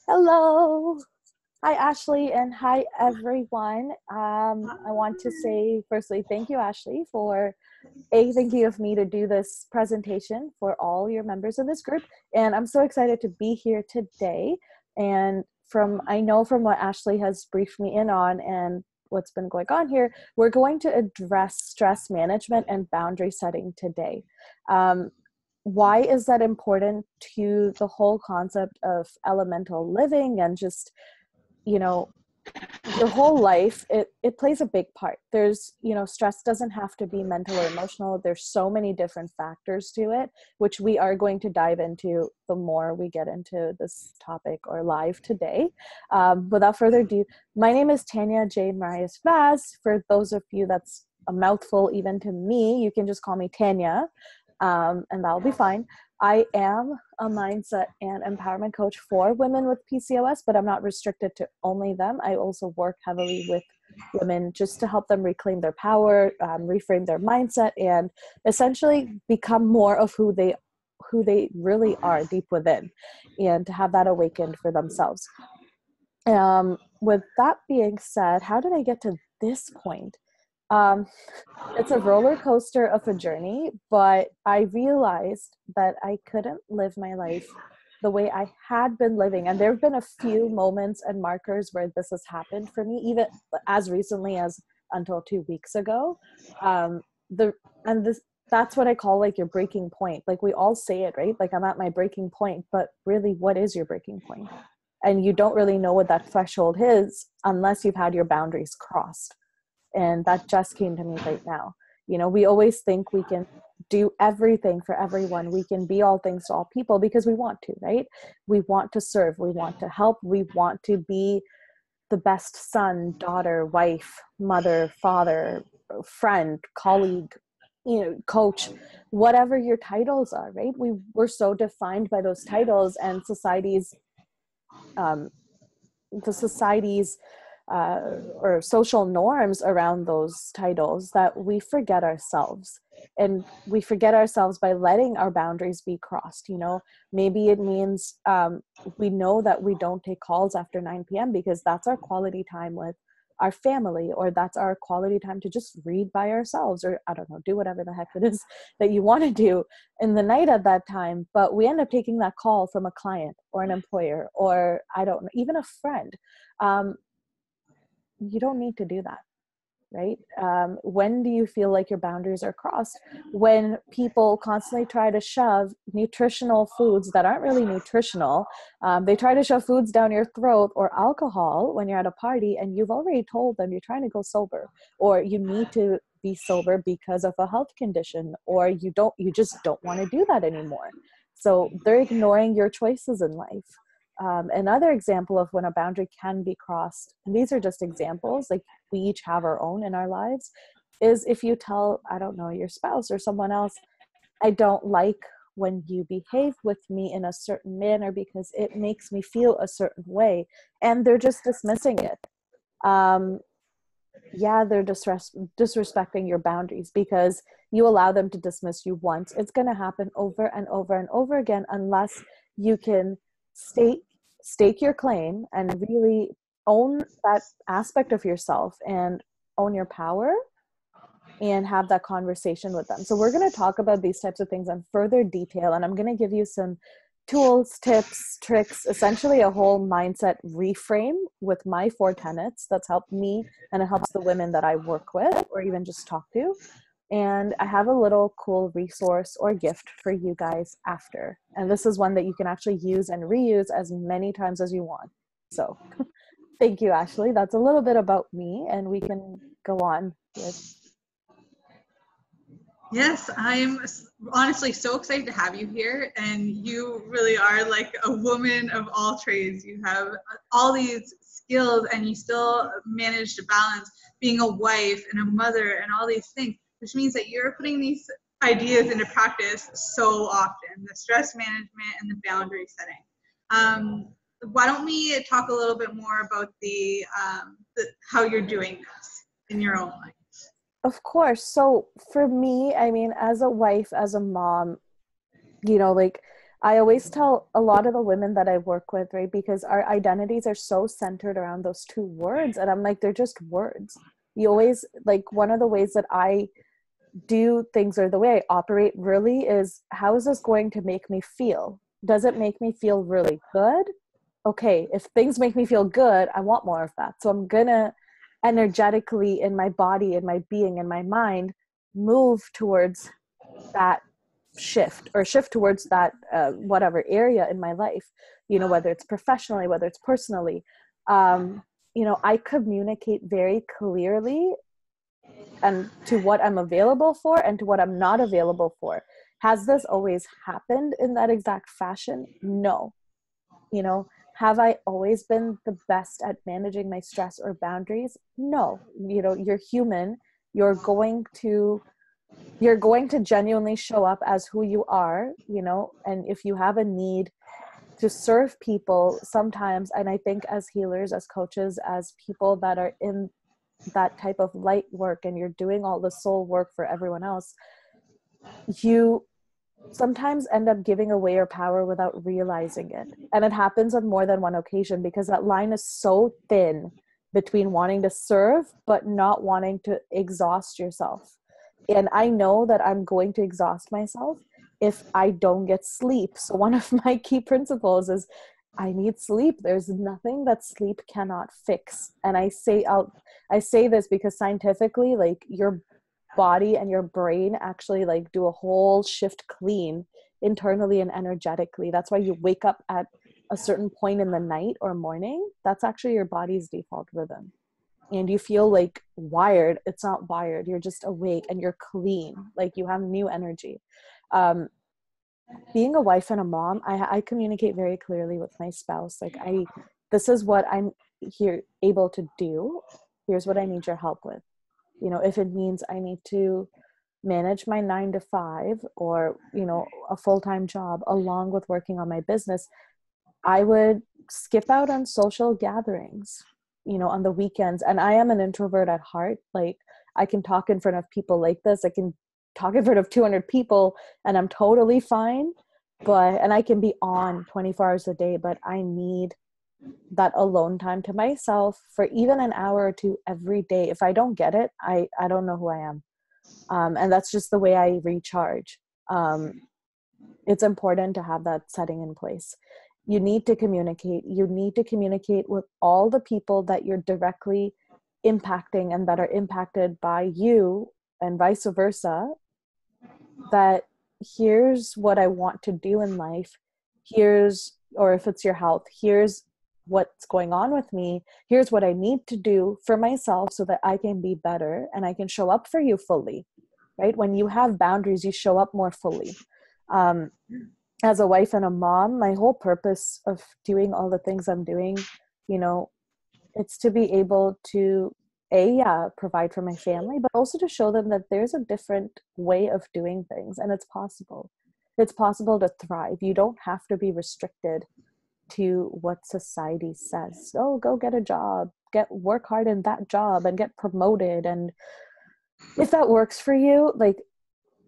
Hello. Hi, Ashley, and hi, everyone. I want to say, firstly, thank you, Ashley, for thinking of me to do this presentation for all your members of this group. And I'm so excited to be here today. And I know from what Ashley has briefed me in on and what's been going on here, we're going to address stress management and boundary setting today. Um, why is that important to the whole concept of elemental living and just, you know, your whole life? It plays a big part. There's, stress doesn't have to be mental or emotional. There's so many different factors to it, which we are going to dive into the more we get into this topic or live today. Without further ado, my name is Tania Jane Moraes-Vaz. For those of you that's a mouthful even to me, you can just call me Tanya, and that'll be fine. I am a mindset and empowerment coach for women with PCOS, but I'm not restricted to only them. I also work heavily with women just to help them reclaim their power, reframe their mindset, and essentially become more of who they really are deep within, and to have that awakened for themselves. With that being said, how did I get to this point? Um, it's a roller coaster of a journey, but I realized that I couldn't live my life the way I had been living. And there have been a few moments and markers where this has happened for me, even as recently as until 2 weeks ago. Um, the and this That's what I call like your breaking point. Like, we all say it, right? Like, I'm at my breaking point, but really, what is your breaking point? And you don't really know what that threshold is unless you've had your boundaries crossed. And that just came to me right now. We always think we can do everything for everyone. We can be all things to all people because we want to, right? We want to serve. We want to help. We want to be the best son, daughter, wife, mother, father, friend, colleague, coach, whatever your titles are, right? We're so defined by those titles and um, the society's or social norms around those titles, that we forget ourselves. And we forget ourselves by letting our boundaries be crossed. Maybe it means we know that we don't take calls after 9 p.m. because that's our quality time with our family, or that's our quality time to just read by ourselves, or I don't know, do whatever the heck it is that you want to do in the night at that time. But we end up taking that call from a client or an employer, or I don't know, even a friend. You don't need to do that, right? When do you feel like your boundaries are crossed? When people constantly try to shove nutritional foods that aren't really nutritional. They try to shove foods down your throat, or alcohol when you're at a party, and you've already told them you're trying to go sober, or you need to be sober because of a health condition, or you just don't want to do that anymore. So they're ignoring your choices in life. Another example of when a boundary can be crossed, and these are just examples, like we each have our own in our lives, is if you tell, I don't know, your spouse or someone else, I don't like when you behave with me in a certain manner because it makes me feel a certain way, and they're just dismissing it. Yeah, they're disrespecting your boundaries because you allow them to dismiss you once. It's going to happen over and over and over again unless you can stake your claim and really own that aspect of yourself and own your power and have that conversation with them. So we're going to talk about these types of things in further detail, and I'm going to give you some tools, tips, tricks, essentially a whole mindset reframe with my 4 tenets that's helped me, and it helps the women that I work with or even just talk to. And I have a little cool resource or gift for you guys after. And this is one that you can actually use and reuse as many times as you want. So thank you, Ashley. That's a little bit about me, and we can go on with. Yes, I'm honestly so excited to have you here. And you really are like a woman of all trades. You have all these skills and you still manage to balance being a wife and a mother and all these things, which means that you're putting these ideas into practice so often, the stress management and the boundary setting. Why don't we talk a little bit more about how you're doing this in your own life? Of course. So for me, I mean, as a wife, as a mom, like I always tell a lot of the women that I work with, right, because our identities are so centered around those two words. And I'm like, they're just words. You always, like, one of the ways that I do things, or the way I operate really, is how is this going to make me feel? Does it make me feel really good? Okay, if things make me feel good, I want more of that. So I'm gonna energetically, in my body, in my being, in my mind, move towards that shift, or shift towards that whatever area in my life, you know, whether it's professionally, whether it's personally. You know, I communicate very clearly and to what I'm available for and to what I'm not available for. Has this always happened in that exact fashion? No. You know, have I always been the best at managing my stress or boundaries? No. You know, you're human. You're going to genuinely show up as who you are, you know, and if you have a need to serve people sometimes, and I think as healers, as coaches, as people that are in that type of light work, and you're doing all the soul work for everyone else, you sometimes end up giving away your power without realizing it. And it happens on more than one occasion, because that line is so thin between wanting to serve but not wanting to exhaust yourself. And I know that I'm going to exhaust myself if I don't get sleep. So one of my key principles is I need sleep. There's nothing that sleep cannot fix. And I say this because scientifically, like, your body and your brain actually like do a whole shift clean internally and energetically. That's why you wake up at a certain point in the night or morning. That's actually your body's default rhythm. And you feel like wired. It's not wired. You're just awake and you're clean. Like, you have new energy. Um, Being a wife and a mom, I communicate very clearly with my spouse. Like, this is what I'm here able to do. Here's what I need your help with. You know, if it means I need to manage my 9 to 5, or, you know, a full-time job along with working on my business, I would skip out on social gatherings, you know, on the weekends. And I am an introvert at heart. Like, I can talk in front of people like this. I can talk in front of 200 people and I'm totally fine. And I can be on 24 hours a day, but I need that alone time to myself for even an hour or two every day. If I don't get it, I don't know who I am. And that's just the way I recharge. It's important to have that setting in place. You need to communicate. You need to communicate with all the people that you're directly impacting and that are impacted by you, and vice versa, that here's what I want to do in life. Or if it's your health, here's what's going on with me. Here's what I need to do for myself so that I can be better and I can show up for you fully, right? When you have boundaries, you show up more fully. As a wife and a mom, my whole purpose of doing all the things I'm doing, you know, it's to be able to provide for my family, but also to show them that there's a different way of doing things, and it's possible. It's possible to thrive. You don't have to be restricted to what society says. Oh, go get a job, work hard in that job and get promoted. And if that works for you, like,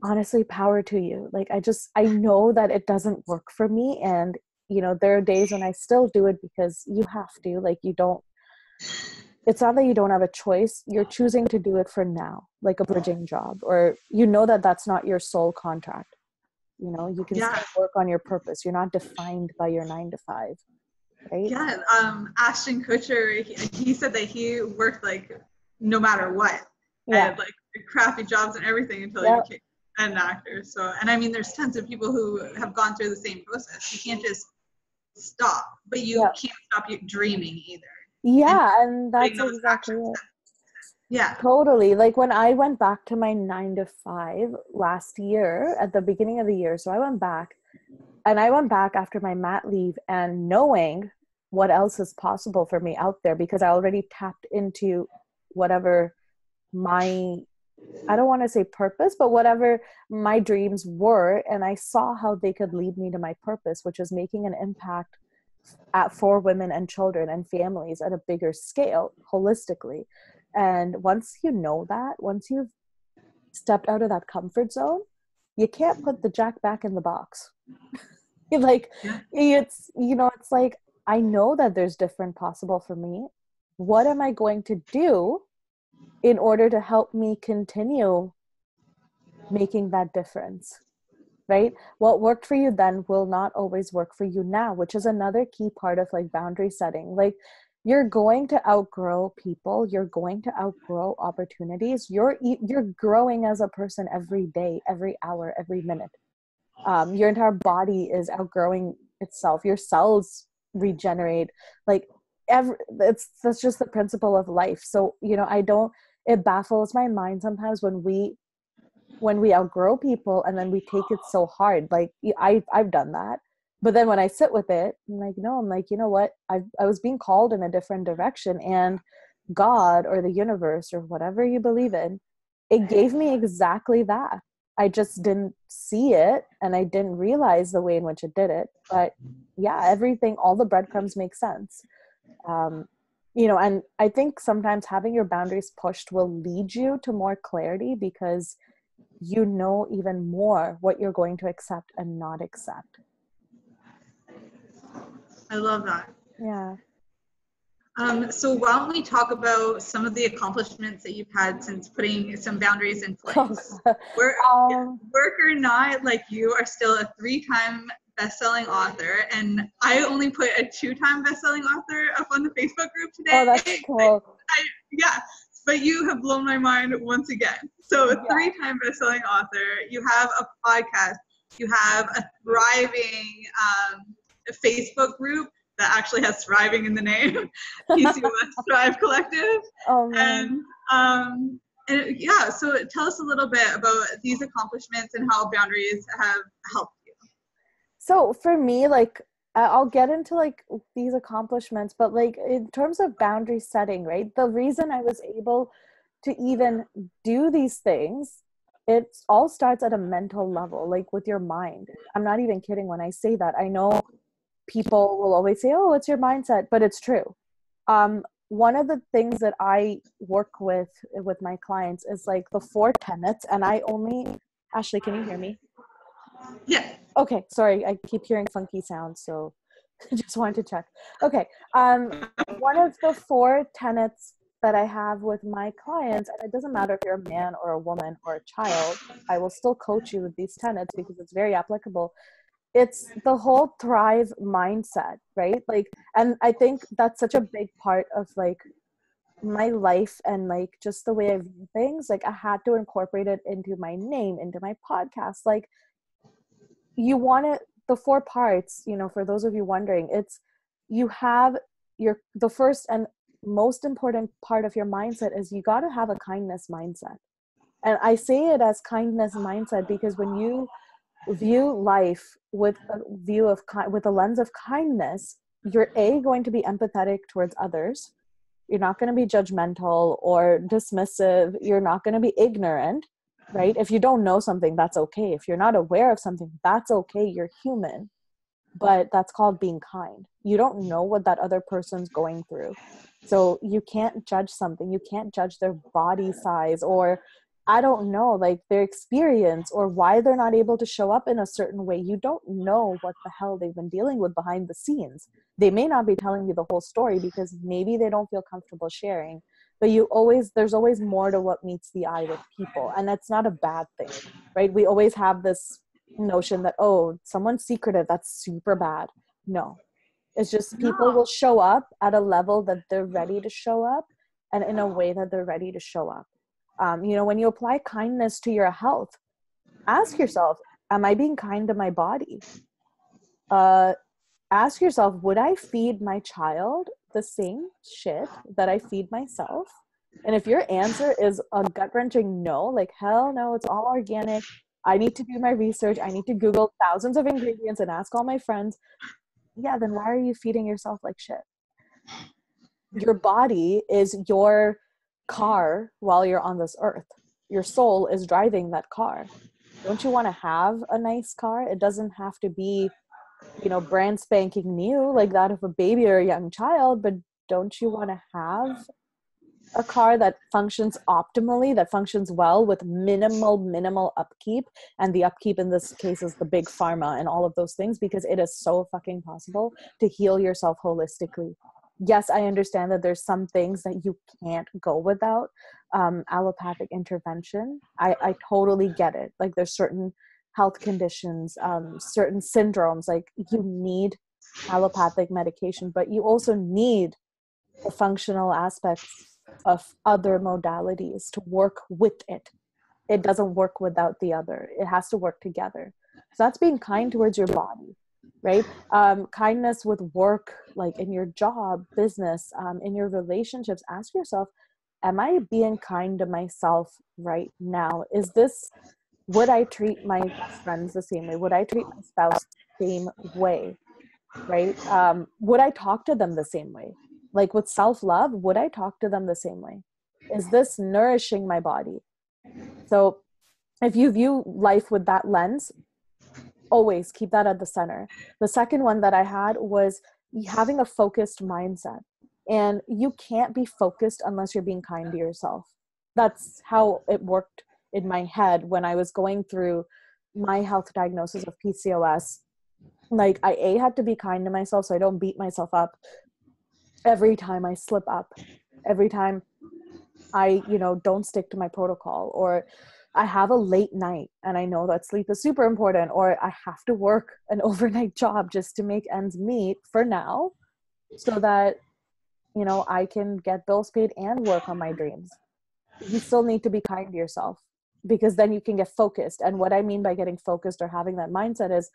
honestly, power to you. Like, I know that it doesn't work for me. And, you know, there are days when I still do it because you have to, like, it's not that you don't have a choice. You're choosing to do it for now, like a bridging job, or, you know, that that's not your sole contract. You know, you can still work on your purpose. You're not defined by your 9 to 5, right? Yeah. Ashton Kutcher, he said that he worked like no matter what. Yeah. And like crappy jobs and everything until he became an actor. So, and I mean, there's tons of people who have gone through the same process. You can't just stop, but you can't stop dreaming either. Yeah, and that's exactly it. Yeah. Totally. Like, when I went back to my 9 to 5 last year at the beginning of the year, so I went back after my mat leave, and knowing what else is possible for me out there, because I already tapped into whatever I don't want to say purpose, but whatever my dreams were. And I saw how they could lead me to my purpose, which is making an impact for women and children and families at a bigger scale, holistically. And once you know that, once you've stepped out of that comfort zone, you can't put the jack back in the box. Like, Yeah. it's, it's like, I know that there's different possible for me. What am I going to do in order to help me continue making that difference? Right? What worked for you then will not always work for you now, which is another key part of like boundary setting. Like, you're going to outgrow people, you're going to outgrow opportunities. You're growing as a person every day, every hour, every minute. Your entire body is outgrowing itself. Your cells regenerate. Like, that's just the principle of life. So, I don't, it baffles my mind sometimes when we outgrow people and then we take it so hard. Like, I've done that. But then when I sit with it, I'm like, no, I'm like, you know what? I was being called in a different direction, and God or the universe or whatever you believe in, it gave me exactly that. I just didn't see it and I didn't realize the way in which it did it. But yeah, everything, all the breadcrumbs make sense. Um, and I think sometimes having your boundaries pushed will lead you to more clarity, because you know even more what you're going to accept and not accept. I love that. Yeah. So why don't we talk about some of the accomplishments that you've had since putting some boundaries in place? Work or not, like, you are still a 3-time best-selling author, and I only put a 2-time best-selling author up on the Facebook group today. Oh, that's cool. Yeah, but you have blown my mind once again. So, a 3-time best-selling author, you have a podcast, you have a thriving Facebook group that actually has thriving in the name, PCOS Thrive Collective. Oh, man. And yeah, so tell us a little bit about these accomplishments and how boundaries have helped you. So for me, like, I'll get into like these accomplishments, but like in terms of boundary setting, right? The reason I was able to even do these things, it all starts at a mental level, like with your mind. I'm not even kidding when I say that. I know people will always say, oh, it's your mindset, but it's true. One of the things that I work with my clients is like the 4 tenets, and Ashley, can you hear me? Yeah. Okay, sorry, I keep hearing funky sounds, so just wanted to check. Okay, one of the 4 tenets that I have with my clients, and it doesn't matter if you're a man or a woman or a child, I will still coach you with these tenets because it's very applicable. It's the whole thrive mindset, right? Like, and I think that's such a big part of like my life and like just the way I view things. Like, I had to incorporate it into my name, into my podcast. Like, you want it, the 4 parts, for those of you wondering, it's, you have the first and most important part of your mindset is you got to have a kindness mindset. And I say it as kindness mindset because when you view life with a lens of kindness, you're going to be empathetic towards others. You're not going to be judgmental or dismissive. You're not going to be ignorant, right? If you don't know something, that's okay. If you're not aware of something, that's okay. You're human. But that's called being kind. You don't know what that other person's going through. So you can't judge something. You can't judge their body size or, I don't know, like their experience or why they're not able to show up in a certain way. You don't know what the hell they've been dealing with behind the scenes. They may not be telling you the whole story because maybe they don't feel comfortable sharing. But there's always more to what meets the eye with people. And that's not a bad thing, right? We always have this notion that, oh, someone's secretive, that's super bad. No, it's just people will show up at a level that they're ready to show up and in a way that they're ready to show up. When you apply kindness to your health, ask yourself, am I being kind to my body? Ask yourself, would I feed my child the same shit that I feed myself? And if your answer is a gut-wrenching no, like, hell no, it's all organic, I need to do my research, I need to Google thousands of ingredients and ask all my friends, yeah, then why are you feeding yourself like shit? Your body is your car while you're on this earth. Your soul is driving that car. Don't you want to have a nice car? It doesn't have to be, brand spanking new like that of a baby or a young child, but don't you want to have a car that functions optimally, that functions well with minimal upkeep. And the upkeep in this case is the big pharma and all of those things, because it is so fucking possible to heal yourself holistically. Yes, I understand that there's some things that you can't go without allopathic intervention. I totally get it. Like there's certain health conditions, certain syndromes, like you need allopathic medication, but you also need the functional aspects of other modalities to work with it. It doesn't work without the other. It has to work together. So that's being kind towards your body, right? Kindness with work, like in your job, business, in your relationships. Ask yourself, am I being kind to myself right now? Would I treat my friends the same way? Would I treat my spouse the same way, right? Would I talk to them the same way? Like with self-love, would I talk to them the same way? Is this nourishing my body? So if you view life with that lens, always keep that at the center. The second one that I had was having a focused mindset. And you can't be focused unless you're being kind to yourself. That's how it worked in my head when I was going through my health diagnosis of PCOS. Like I had to be kind to myself so I don't beat myself up every time I slip up, every time I, don't stick to my protocol, or I have a late night and I know that sleep is super important, or I have to work an overnight job just to make ends meet for now so that, I can get bills paid and work on my dreams. You still need to be kind to yourself, because then you can get focused. And what I mean by getting focused or having that mindset is,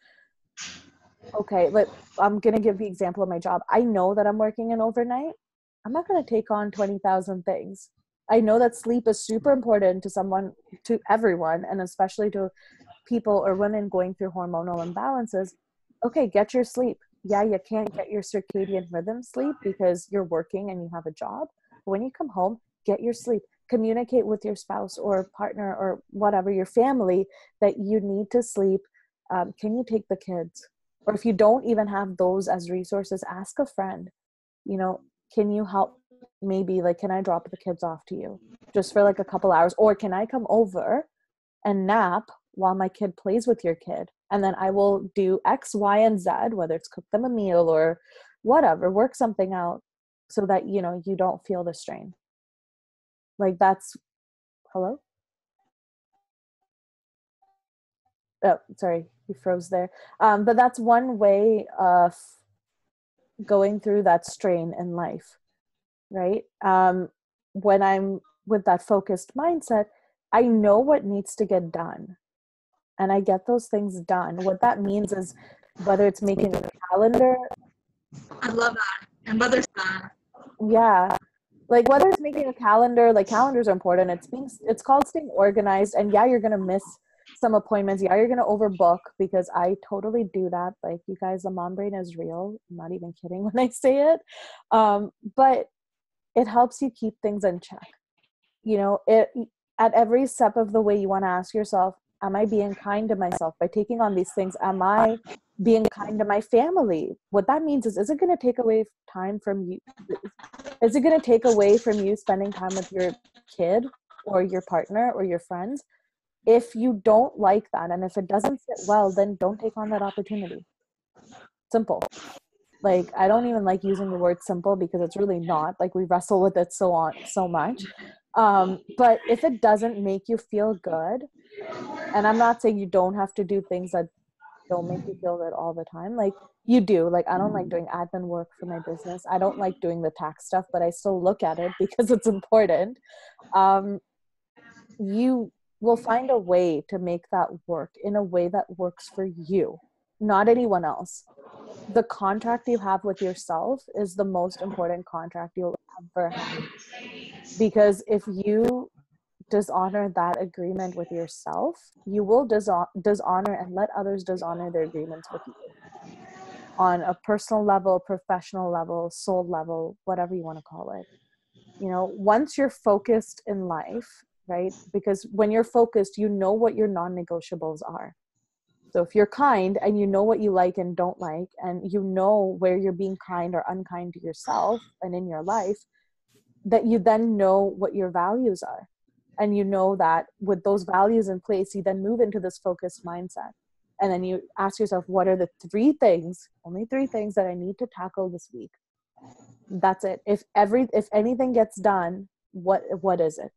okay, I'm going to give the example of my job. I know that I'm working an overnight. I'm not going to take on 20,000 things. I know that sleep is super important to everyone, and especially to people or women going through hormonal imbalances. Okay, get your sleep. Yeah, you can't get your circadian rhythm sleep because you're working and you have a job. But when you come home, get your sleep. Communicate with your spouse or partner or whatever, your family, that you need to sleep. Can you take the kids? Or if you don't even have those as resources, ask a friend, can you help? Maybe like, can I drop the kids off to you just for like a couple hours? Or can I come over and nap while my kid plays with your kid? And then I will do X, Y, and Z, whether it's cook them a meal or whatever, work something out so that, you don't feel the strain. Like that's, hello? Oh, sorry, you froze there. But that's one way of going through that strain in life, right? When I'm with that focused mindset, I know what needs to get done and I get those things done. What that means is whether it's making a calendar. I love that. And mother's that. Yeah. Like whether it's making a calendar, like calendars are important. It's called staying organized. And yeah, you're going to miss some appointments. Yeah, you're going to overbook, because I totally do that. Like you guys, the mom brain is real. I'm not even kidding when I say it. But it helps you keep things in check. At every step of the way, you want to ask yourself, am I being kind to myself by taking on these things? Am I being kind to my family? What that means is it going to take away time from you? Is it going to take away from you spending time with your kid or your partner or your friends? If you don't like that, and if it doesn't sit well, then don't take on that opportunity. Simple. Like, I don't even like using the word simple, because it's really not. Like, we wrestle with it so much. But if it doesn't make you feel good, and I'm not saying you don't have to do things that don't make you feel good all the time. Like you do. Like I don't like doing admin work for my business. I don't like doing the tax stuff, but I still look at it because it's important. You will find a way to make that work in a way that works for you, not anyone else. The contract you have with yourself is the most important contract you'll ever have. Because if you dishonor that agreement with yourself, you will dishonor and let others dishonor their agreements with you on a personal level, professional level, soul level, whatever you want to call it. Once you're focused in life, right? Because when you're focused, you know what your non-negotiables are. So if you're kind and you know what you like and don't like, and you know where you're being kind or unkind to yourself and in your life, that you then know what your values are. And you know that with those values in place, you then move into this focused mindset. And then you ask yourself, what are the only three things that I need to tackle this week? That's it. If anything gets done, what is it?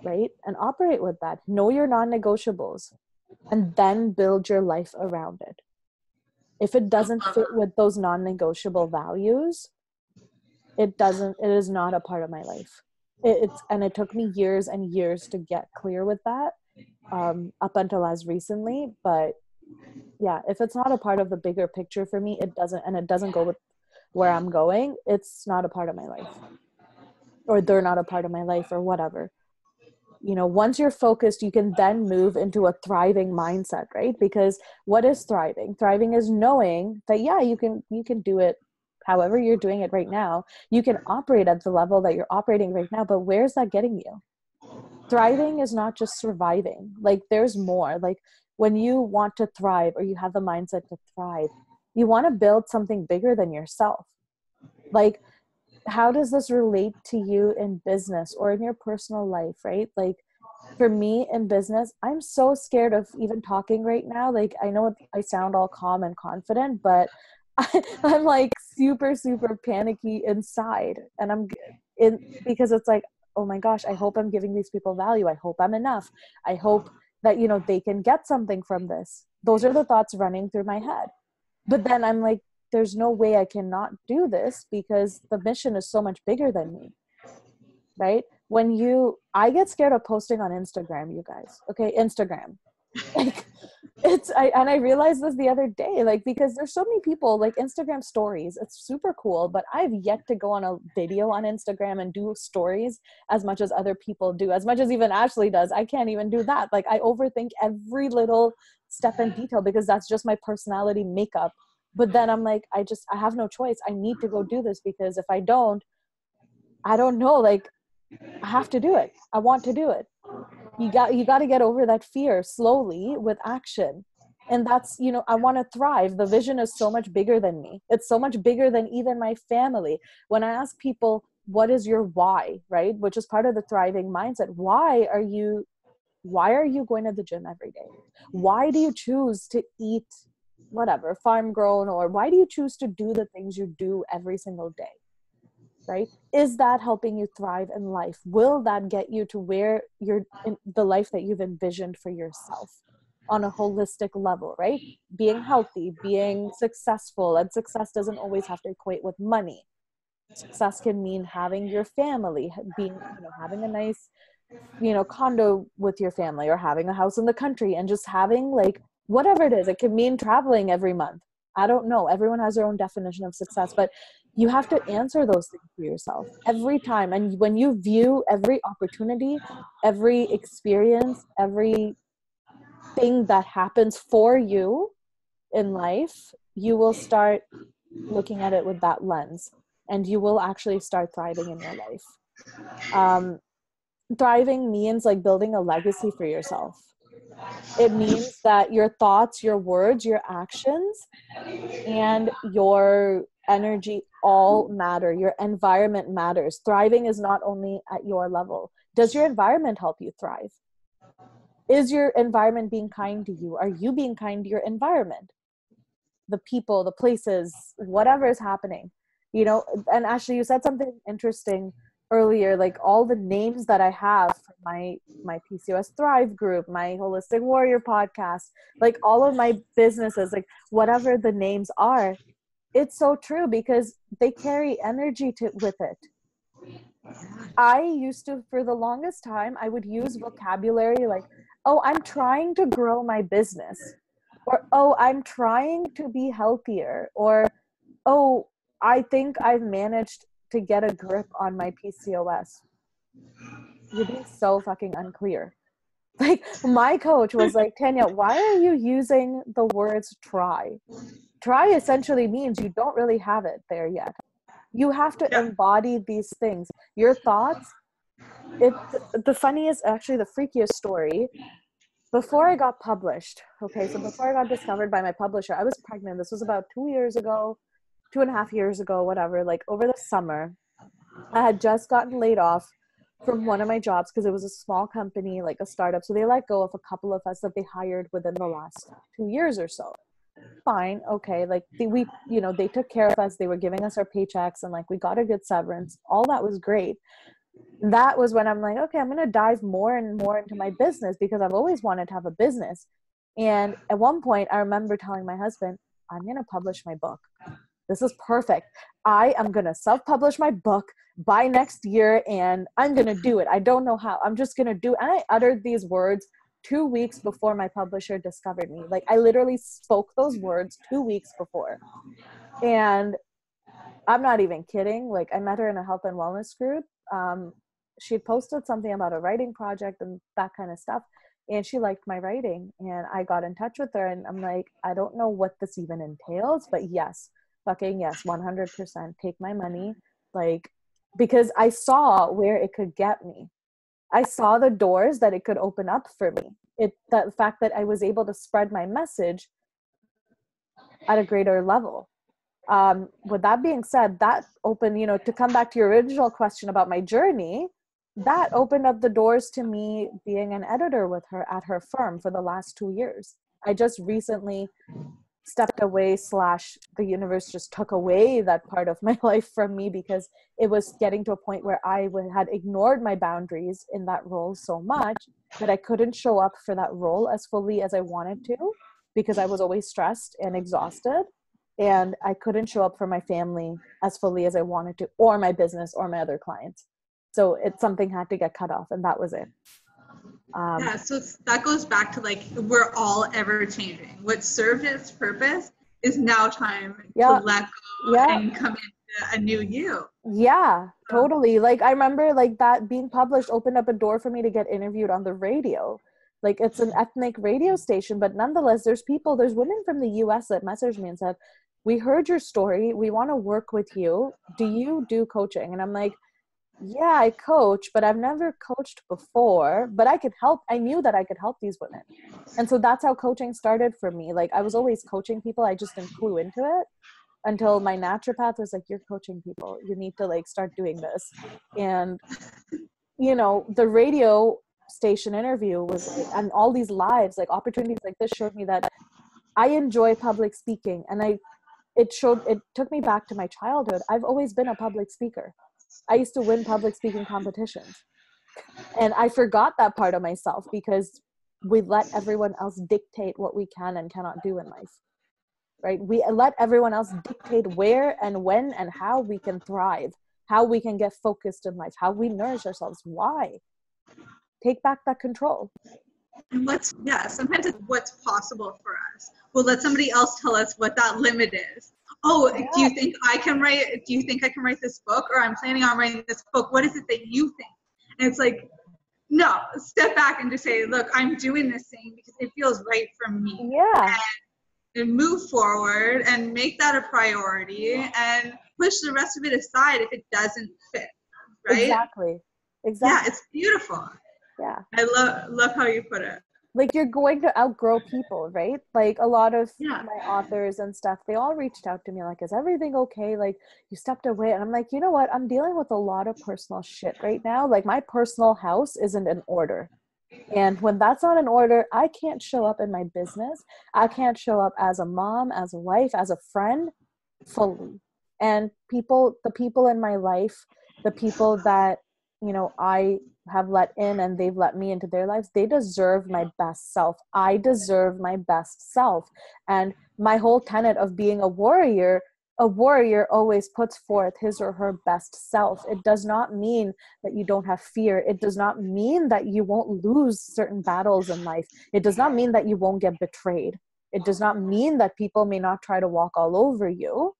Right? And operate with that. Know your non-negotiables and then build your life around it. If it doesn't fit with those non-negotiable values, it is not a part of my life. And it took me years and years to get clear with that, up until as recently. But yeah, if it's not a part of the bigger picture for me, it doesn't go with where I'm going, it's not a part of my life, or they're not a part of my life, or whatever. Once you're focused, you can then move into a thriving mindset, right? Because what is thriving? Thriving is knowing that, yeah, you can do it however you're doing it right now. You can operate at the level that you're operating right now, but where's that getting you? Thriving is not just surviving. Like, there's more. Like, when you want to thrive, or you have the mindset to thrive, you want to build something bigger than yourself. Like, how does this relate to you in business or in your personal life, right? Like, for me in business, I'm so scared of even talking right now. Like, I know I sound all calm and confident, but I'm like super, super panicky inside. And because it's like, oh my gosh, I hope I'm giving these people value. I hope I'm enough. I hope that, they can get something from this. Those are the thoughts running through my head. But then I'm like, there's no way I cannot do this, because the mission is so much bigger than me, right? I get scared of posting on Instagram, you guys. Okay, Instagram. Like, I realized this the other day, like, because there's so many people, like, Instagram stories, it's super cool, but I've yet to go on a video on Instagram and do stories as much as other people do, as much as even Ashley does. I can't even do that. Like, I overthink every little step and detail, because that's just my personality makeup. But then I'm like, I have no choice. I need to go do this, because if I don't know, like, I have to do it. I want to do it. You got to get over that fear slowly with action. And that's, I want to thrive. The vision is so much bigger than me. It's so much bigger than even my family. When I ask people, what is your why, right? Which is part of the thriving mindset. Why are you going to the gym every day? Why do you choose to eat whatever, farm grown, or why do you choose to do the things you do every single day? Right? Is that helping you thrive in life? Will that get you to where you're in the life that you've envisioned for yourself on a holistic level, right? Being healthy, being successful, and success doesn't always have to equate with money. Success can mean having your family, having a nice, condo with your family, or having a house in the country, and just having, like, whatever it is. It can mean traveling every month. I don't know. Everyone has their own definition of success, but you have to answer those things for yourself every time. And when you view every opportunity, every experience, every thing that happens for you in life, you will start looking at it with that lens, and you will actually start thriving in your life. Thriving means, like, building a legacy for yourself. It means that your thoughts, your words, your actions, and your energy all matter. Your environment matters. Thriving is not only at your level. Does your environment help you thrive? Is your environment being kind to you? Are you being kind to your environment? The people, the places, whatever is happening, and actually, you said something interesting earlier, like, all the names that I have for my PCOS Thrive group, my Holistic Warrior podcast, like, all of my businesses, like, whatever the names are, it's so true, because they carry energy with it. I used to, for the longest time, I would use vocabulary like, oh, I'm trying to grow my business, or, oh, I'm trying to be healthier, or, oh, I think I've managed to get a grip on my PCOS. You're being so fucking unclear. Like, my coach was like, Tania, why are you using the words try? Try essentially means you don't really have it there yet. You have to embody these things. Your thoughts, the funniest, actually the freakiest story, before I got published, okay, so before I got discovered by my publisher, I was pregnant. This was about 2 years ago, 2.5 years ago, whatever, like over the summer. I had just gotten laid off from one of my jobs because it was a small company, like a startup. So they let go of a couple of us that they hired within the last 2 years or so. Fine. Okay. Like they took care of us. They were giving us our paychecks and like we got a good severance. All that was great. That was when I'm like, okay, I'm going to dive more and more into my business because I've always wanted to have a business. And at one point I remember telling my husband, I'm going to publish my book. This is perfect. I am going to self-publish my book by next year and I'm going to do it. I don't know how. I'm just going to do it. And I uttered these words 2 weeks before my publisher discovered me. Like I literally spoke those words 2 weeks before. And I'm not even kidding. Like I met her in a health and wellness group. She had posted something about a writing project and that kind of stuff. And she liked my writing and I got in touch with her and I'm like, I don't know what this even entails, but yes, fucking yes, 100% take my money. Like, because I saw where it could get me. I saw the doors that it could open up for me. The fact that I was able to spread my message at a greater level. With that being said, that opened, to come back to your original question about my journey, that opened up the doors to me being an editor with her at her firm for the last 2 years. I just recently stepped away / the universe just took away that part of my life from me because it was getting to a point where I had ignored my boundaries in that role so much that I couldn't show up for that role as fully as I wanted to because I was always stressed and exhausted. And I couldn't show up for my family as fully as I wanted to, or my business or my other clients. So something had to get cut off, and that was it. So that goes back to like, we're all ever changing. What served its purpose is now time to let go and come into a new you. Yeah, totally. Like I remember like that being published opened up a door for me to get interviewed on the radio. Like it's an ethnic radio station, but nonetheless, there's women from the US that messaged me and said, we heard your story. We want to work with you. Do you do coaching? And I'm like, yeah, I coach, but I've never coached before, but I could help. I knew that I could help these women. And so that's how coaching started for me. Like I was always coaching people. I just didn't clue into it until my naturopath was like, you're coaching people. You need to like start doing this. And, the radio station interview was like, and all these lives, like opportunities like this showed me that I enjoy public speaking. And it took me back to my childhood. I've always been a public speaker. I used to win public speaking competitions. And I forgot that part of myself because we let everyone else dictate what we can and cannot do in life, right? We let everyone else dictate where and when and how we can thrive, how we can get focused in life, how we nourish ourselves. Why? Take back that control. And sometimes it's what's possible for us. We'll let somebody else tell us what that limit is. Oh, do you think I can write this book? Or I'm planning on writing this book. What is it that you think? And it's like, no, step back and just say, look, I'm doing this thing because it feels right for me. Yeah. And move forward and make that a priority and push the rest of it aside if it doesn't fit. Right? Exactly. Yeah, it's beautiful. Yeah. I love how you put it. Like you're going to outgrow people, right? Like a lot of my authors and stuff, they all reached out to me like, is everything okay? Like you stepped away. And I'm like, you know what? I'm dealing with a lot of personal shit right now. Like my personal house isn't in order. And when that's not in order, I can't show up in my business. I can't show up as a mom, as a wife, as a friend fully. And the people in my life, the people that, I have let in and they've let me into their lives, they deserve my best self. I deserve my best self. And my whole tenet of being a warrior always puts forth his or her best self. It does not mean that you don't have fear. It does not mean that you won't lose certain battles in life. It does not mean that you won't get betrayed. It does not mean that people may not try to walk all over you.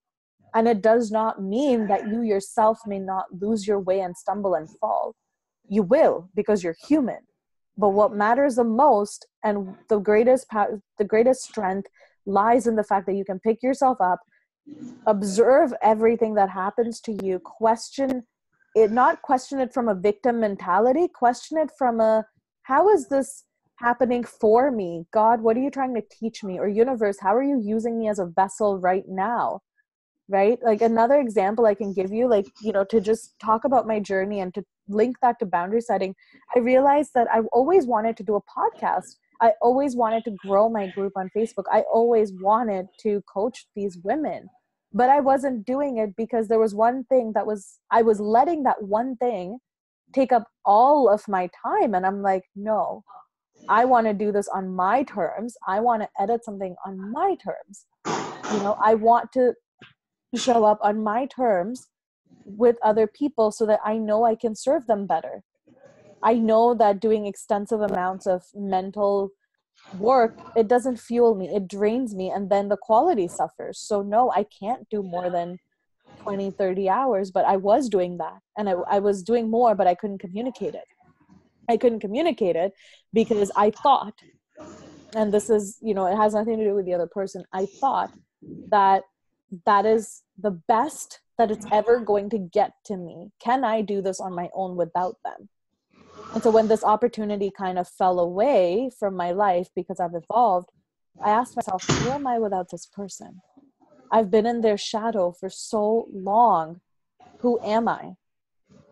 And it does not mean that you yourself may not lose your way and stumble and fall. You will, because you're human. But what matters the most and the greatest strength lies in the fact that you can pick yourself up, observe everything that happens to you, not question it from a victim mentality, question it from how is this happening for me? God, what are you trying to teach me? Or universe, how are you using me as a vessel right now? right? Like another example I can give you, like, to just talk about my journey and to link that to boundary setting, I realized that I always wanted to do a podcast. I always wanted to grow my group on Facebook. I always wanted to coach these women, but I wasn't doing it because there was one thing I was letting that one thing take up all of my time. And I'm like, no, I want to do this on my terms. I want to edit something on my terms. I want to show up on my terms with other people so that I know I can serve them better. I know that doing extensive amounts of mental work, it doesn't fuel me, it drains me, and then the quality suffers. So no, I can't do more than 20-30 hours, but I was doing that, and I was doing more, but I couldn't communicate it. Because I thought, and this is, it has nothing to do with the other person, I thought that that is the best that it's ever going to get to me. Can I do this on my own without them? And so when this opportunity kind of fell away from my life because I've evolved, I asked myself, who am I without this person? I've been in their shadow for so long. Who am I?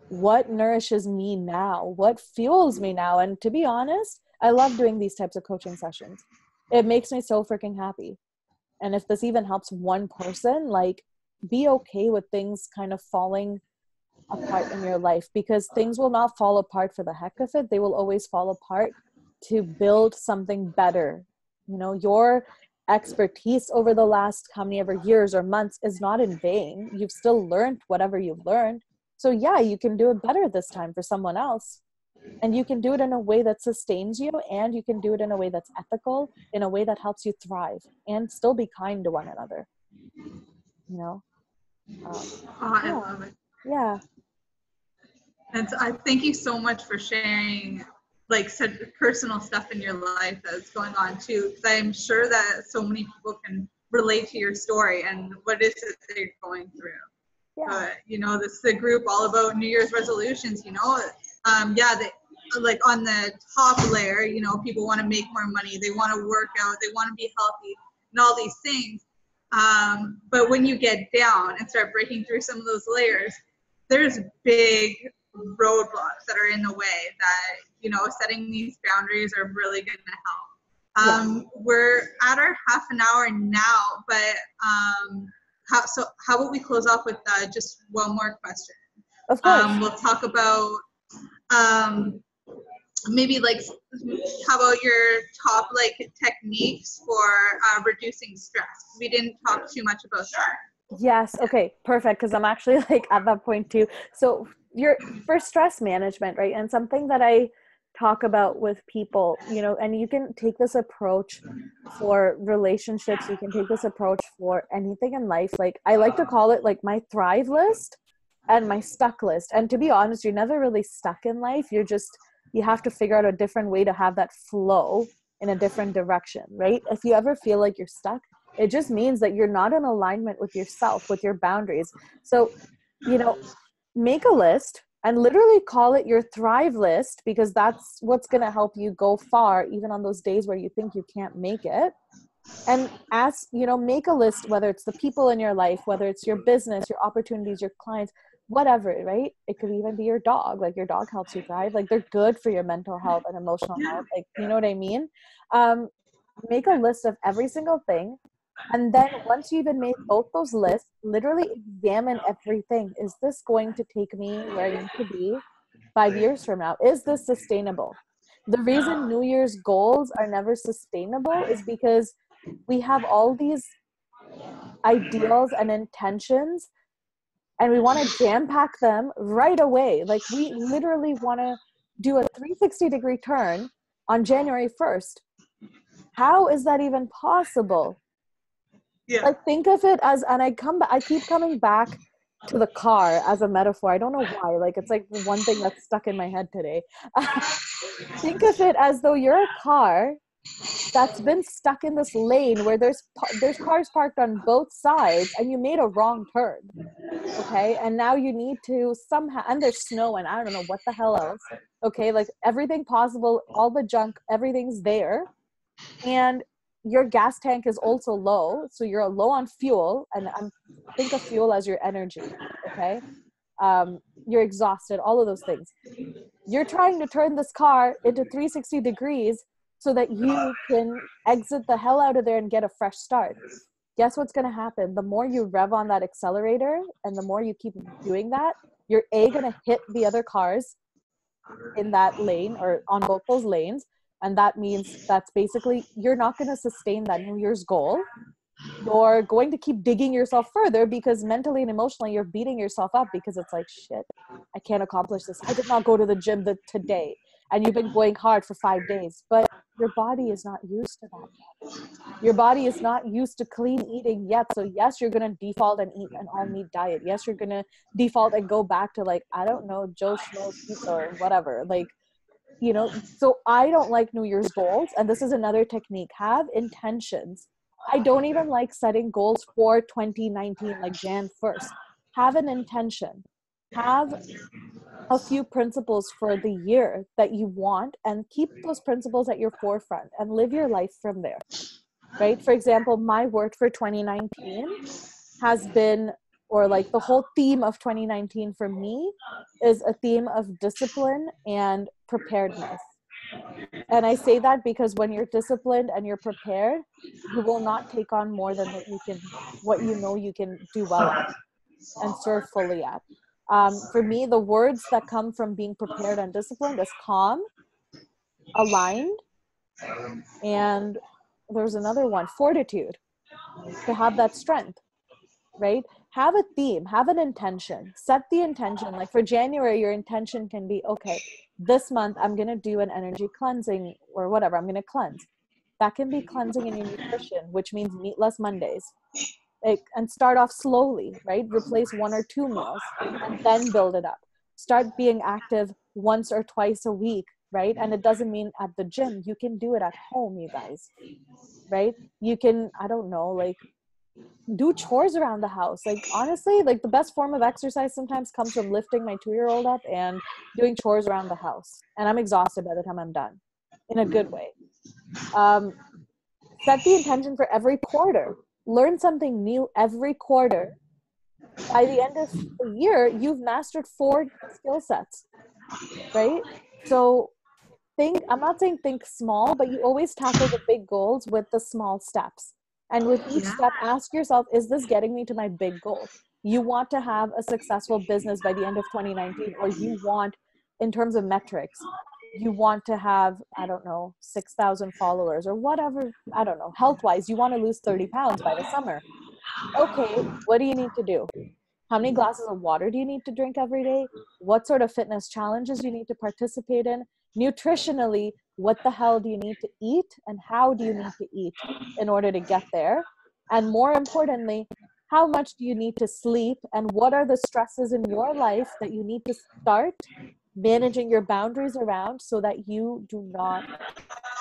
What nourishes me now? What fuels me now? And to be honest, I love doing these types of coaching sessions. It makes me so freaking happy. And if this even helps one person, like, be okay with things kind of falling apart in your life, because things will not fall apart for the heck of it. They will always fall apart to build something better. Your expertise over the last how many ever years or months is not in vain. You've still learned whatever you've learned. So yeah, you can do it better this time for someone else. And you can do it in a way that sustains you, and you can do it in a way that's ethical, in a way that helps you thrive and still be kind to one another. I Yeah. love it. Yeah. And so I thank you so much for sharing like such personal stuff in your life that's going on too, because I'm sure that so many people can relate to your story and what is it they're going through. Yeah. This is a group all about New Year's resolutions. Like on the top layer, people want to make more money, they want to work out, they want to be healthy, and all these things. But when you get down and start breaking through some of those layers, there's big roadblocks that are in the way that, setting these boundaries are really going to help. We're at our half an hour now, but how about we close off with just one more question? Of course. We'll talk about maybe like, how about your top like techniques for reducing stress? We didn't talk too much about that. Yes. Okay, perfect. Because I'm actually like at that point too. So for stress management, right? And something that I talk about with people, and you can take this approach for relationships. You can take this approach for anything in life. Like, I like to call it like my thrive list and my stuck list. And to be honest, you're never really stuck in life. You have to figure out a different way to have that flow in a different direction, right? If you ever feel like you're stuck, it just means that you're not in alignment with yourself, with your boundaries. So, make a list and literally call it your thrive list, because that's what's going to help you go far, even on those days where you think you can't make it. And make a list, whether it's the people in your life, whether it's your business, your opportunities, your clients, whatever, right? It could even be your dog. Like, your dog helps you thrive. Like, they're good for your mental health and emotional health. Like, you know what I mean? Make a list of every single thing. And then once you've even made both those lists, literally examine everything. Is this going to take me where I need to be 5 years from now? Is this sustainable? The reason New Year's goals are never sustainable is because we have all these ideals and intentions, and we want to jam pack them right away. Like, we literally want to do a 360-degree turn on January 1st. How is that even possible? Yeah. Like, think of it as, and I keep coming back to the car as a metaphor. I don't know why. Like, it's like one thing that's stuck in my head today. Think of it as though you're a car that's been stuck in this lane where there's cars parked on both sides, and you made a wrong turn. Okay. And now you need to somehow, and there's snow and I don't know what the hell else. Okay. Like, everything possible, all the junk, everything's there. And your gas tank is also low. So you're low on fuel, and think of fuel as your energy. Okay. You're exhausted, all of those things. You're trying to turn this car into 360 degrees so that you can exit the hell out of there and get a fresh start. Guess what's going to happen? The more you rev on that accelerator and the more you keep doing that, you're going to hit the other cars in that lane or on both those lanes. And that means that's basically, you're not going to sustain that New Year's goal. You're going to keep digging yourself further because mentally and emotionally you're beating yourself up because it's like, shit, I can't accomplish this. I did not go to the gym today. And you've been going hard for 5 days, but your body is not used to that yet. Your body is not used to clean eating yet. So yes, you're going to default and eat an all meat diet. Yes, you're going to default and go back to like, I don't know, Joe Schmo's pizza or whatever. Like, you know, so I don't like New Year's goals. And this is another technique. Have intentions. I don't even like setting goals for 2019, like Jan 1st. Have an intention. Have a few principles for the year that you want and keep those principles at your forefront and live your life from there, right? For example, my word for 2019 has been, or like the whole theme of 2019 for me is a theme of discipline and preparedness. And I say that because when you're disciplined and you're prepared, you will not take on more than what you know you can do well at and serve fully at. For me, the words that come from being prepared and disciplined is calm, aligned, and there's another one, fortitude, to have that strength, right? Have a theme, have an intention, set the intention. Like for January, your intention can be, okay, this month I'm going to do an energy cleansing or whatever, I'm going to cleanse. That can be cleansing in your nutrition, which means meatless Mondays. And start off slowly, right? Replace 1 or 2 meals and then build it up. Start being active once or twice a week, right? And it doesn't mean at the gym. You can do it at home, you guys, right? You can, I don't know, like do chores around the house. Like honestly, like the best form of exercise sometimes comes from lifting my 2-year-old up and doing chores around the house. And I'm exhausted by the time I'm done, in a good way. Set the intention for every quarter. Learn something new every quarter. By the end of the year, you've mastered 4 skill sets, right? So I'm not saying think small, but you always tackle the big goals with the small steps. And with each step, ask yourself, is this getting me to my big goal? You want to have a successful business by the end of 2019, or you want, in terms of metrics, you want to have, I don't know, 6,000 followers or whatever, I don't know, health-wise, you want to lose 30 pounds by the summer. Okay, what do you need to do? How many glasses of water do you need to drink every day? What sort of fitness challenges do you need to participate in? Nutritionally, what the hell do you need to eat and how do you need to eat in order to get there? And more importantly, how much do you need to sleep and what are the stresses in your life that you need to start managing your boundaries around so that you do not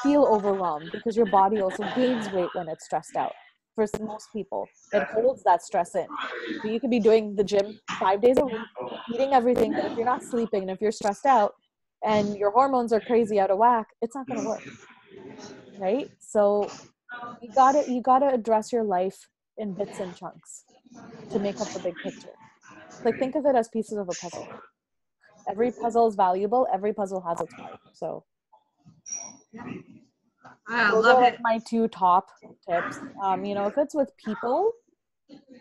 feel overwhelmed, because your body also gains weight when it's stressed out. For most people, it holds that stress in. So you could be doing the gym 5 days a week, eating everything, but if you're not sleeping and if you're stressed out and your hormones are crazy out of whack, it's not going to work, right? So you gotta address your life in bits and chunks to make up the big picture. Like think of it as pieces of a puzzle. Every puzzle is valuable. Every puzzle has its part. So those are like my 2 top tips. If it's with people,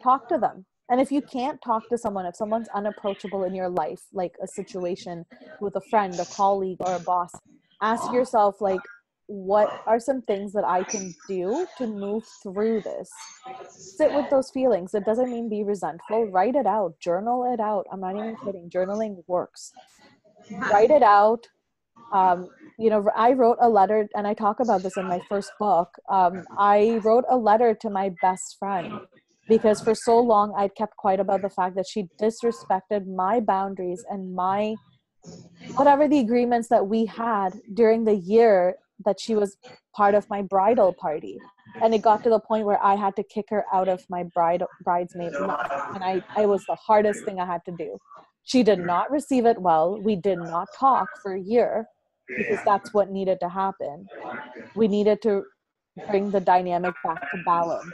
talk to them. And if you can't talk to someone, if someone's unapproachable in your life, like a situation with a friend, a colleague, or a boss, ask yourself, like, what are some things that I can do to move through this? Sit with those feelings. It doesn't mean be resentful. Write it out. Journal it out. I'm not even kidding. Journaling works. Write it out. I wrote a letter, and I talk about this in my first book. I wrote a letter to my best friend because for so long I'd kept quiet about the fact that she disrespected my boundaries and my whatever the agreements that we had during the year that she was part of my bridal party. And it got to the point where I had to kick her out of my bridesmaid's life. And it was the hardest thing I had to do. She did not receive it well. We did not talk for a year because that's what needed to happen. We needed to bring the dynamic back to balance.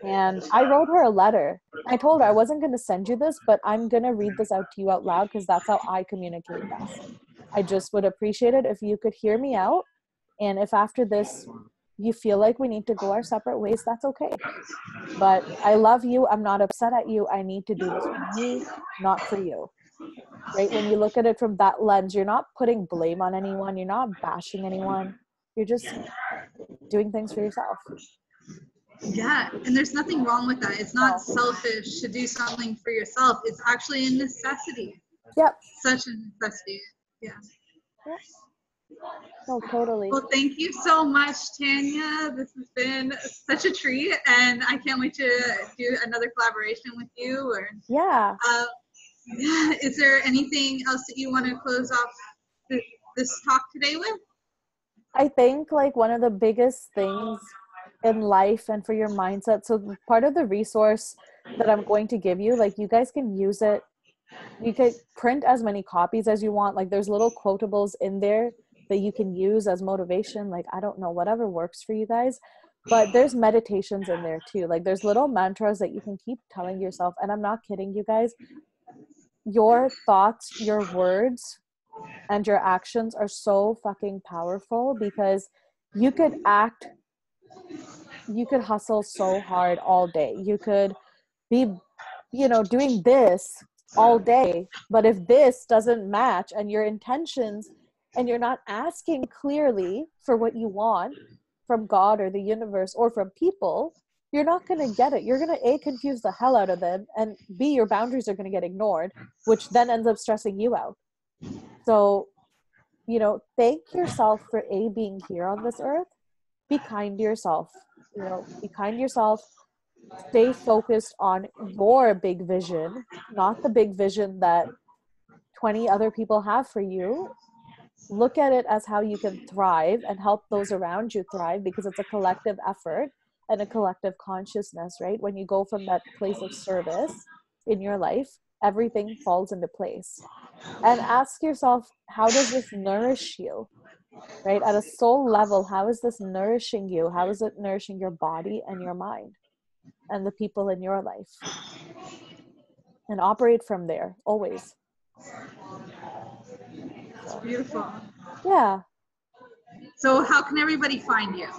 And I wrote her a letter. I told her I wasn't going to send you this, but I'm going to read this out to you out loud because that's how I communicate best. I just would appreciate it if you could hear me out. And if after this you feel like we need to go our separate ways, that's okay. But I love you. I'm not upset at you. I need to do this for me, not for you. Right? When you look at it from that lens, you're not putting blame on anyone. You're not bashing anyone. You're just doing things for yourself. Yeah, and there's nothing wrong with that. It's not selfish to do something for yourself. It's actually a necessity. Yep. Such a necessity. Yeah. Yep. No, totally. Well, thank you so much, Tania. This has been such a treat, and I can't wait to do another collaboration with you. Or yeah. Is there anything else that you want to close off this talk today with? I think like one of the biggest things in life and for your mindset, so part of the resource that I'm going to give you, like you guys can use it. You could print as many copies as you want. Like there's little quotables in there that you can use as motivation. Like, I don't know, whatever works for you guys. But there's meditations in there too. Like there's little mantras that you can keep telling yourself. And I'm not kidding you guys. Your thoughts, your words, and your actions are so fucking powerful because you could hustle so hard all day. You could be, doing this all day. But if this doesn't match and your intentions, and you're not asking clearly for what you want from God or the universe or from people, you're not going to get it. You're going to A, confuse the hell out of them, and B, your boundaries are going to get ignored, which then ends up stressing you out. So, thank yourself for A, being here on this earth. Be kind to yourself. Be kind to yourself. Stay focused on your big vision, not the big vision that 20 other people have for you. Look at it as how you can thrive and help those around you thrive, because it's a collective effort and a collective consciousness, right? When you go from that place of service in your life, everything falls into place. And ask yourself, how does this nourish you, right? At a soul level, how is this nourishing you? How is it nourishing your body and your mind and the people in your life? And operate from there, always. It's beautiful. Yeah. So how can everybody find you?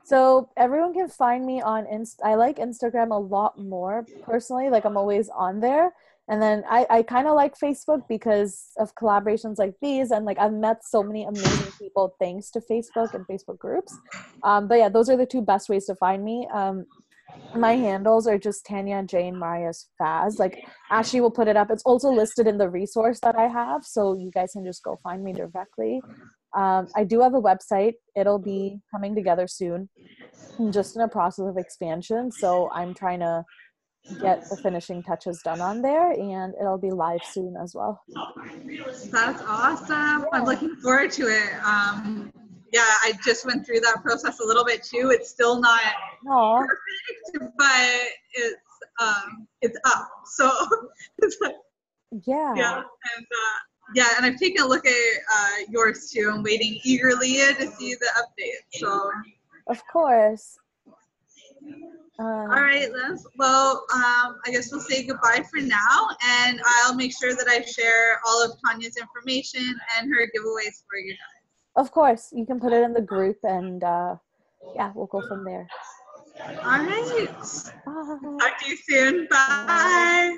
So everyone can find me on I like Instagram a lot more personally. Like I'm always on there. And then I kind of like Facebook because of collaborations like these. And like I've met so many amazing people thanks to Facebook and Facebook groups. But yeah, those are the two best ways to find me. My handles are just Tania Jane Moraes-Vaz. Like Ashley will put it up. It's also listed in the resource that I have. So you guys can just go find me directly. I do have a website. It'll be coming together soon. I'm just in a process of expansion. So I'm trying to get the finishing touches done on there, and it'll be live soon as well. That's awesome. Yeah. I'm looking forward to it. Yeah, I just went through that process a little bit too. It's still not perfect, but it's up. So it's like, yeah. And I've taken a look at yours too. I'm waiting eagerly to see the update. So of course. All right, Liz. Well, I guess we'll say goodbye for now, and I'll make sure that I share all of Tania's information and her giveaways for you guys. Of course, you can put it in the group, and yeah, we'll go from there. All right. Bye. Talk to you soon. Bye.